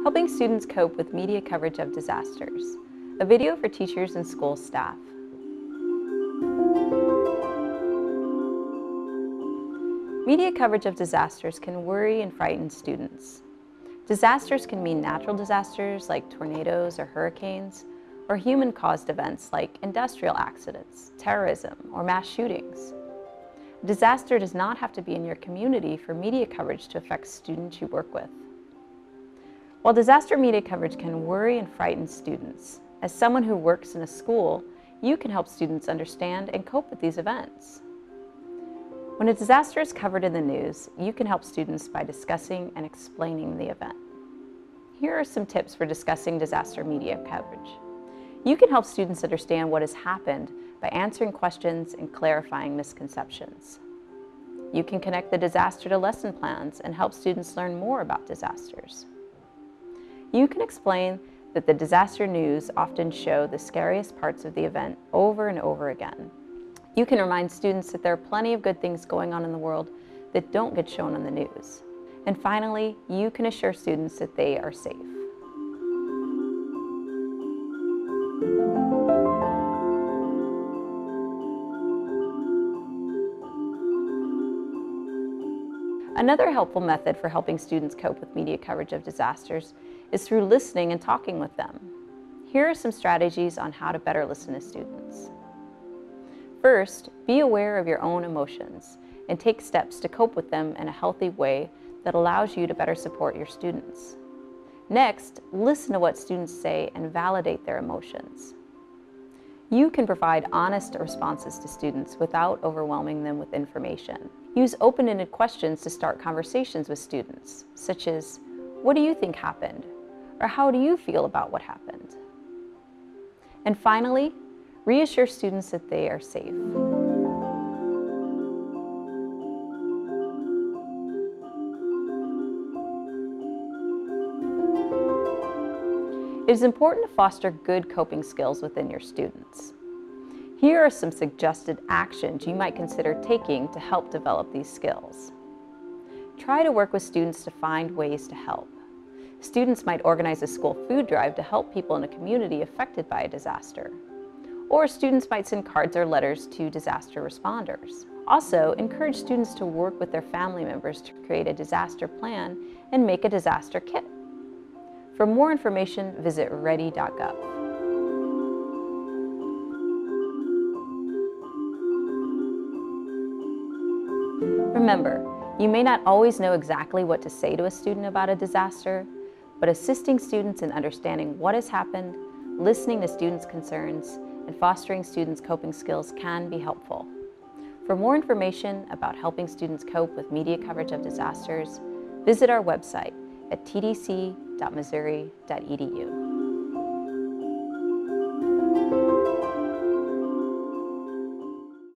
Helping Students Cope with Media Coverage of Disasters, a video for teachers and school staff. Media coverage of disasters can worry and frighten students. Disasters can mean natural disasters like tornadoes or hurricanes, or human-caused events like industrial accidents, terrorism, or mass shootings. A disaster does not have to be in your community for media coverage to affect students you work with. While disaster media coverage can worry and frighten students, as someone who works in a school, you can help students understand and cope with these events. When a disaster is covered in the news, you can help students by discussing and explaining the event. Here are some tips for discussing disaster media coverage. You can help students understand what has happened by answering questions and clarifying misconceptions. You can connect the disaster to lesson plans and help students learn more about disasters. You can explain that the disaster news often show the scariest parts of the event over and over again. You can remind students that there are plenty of good things going on in the world that don't get shown on the news. And finally, you can assure students that they are safe. Another helpful method for helping students cope with media coverage of disasters is through listening and talking with them. Here are some strategies on how to better listen to students. First, be aware of your own emotions and take steps to cope with them in a healthy way that allows you to better support your students. Next, listen to what students say and validate their emotions. You can provide honest responses to students without overwhelming them with information. Use open-ended questions to start conversations with students, such as, "What do you think happened?" or "How do you feel about what happened?" And finally, reassure students that they are safe. It is important to foster good coping skills within your students. Here are some suggested actions you might consider taking to help develop these skills. Try to work with students to find ways to help. Students might organize a school food drive to help people in a community affected by a disaster. Or students might send cards or letters to disaster responders. Also, encourage students to work with their family members to create a disaster plan and make a disaster kit. For more information, visit ready.gov. Remember, you may not always know exactly what to say to a student about a disaster, but assisting students in understanding what has happened, listening to students' concerns, and fostering students' coping skills can be helpful. For more information about helping students cope with media coverage of disasters, visit our website at tdc.missouri.edu.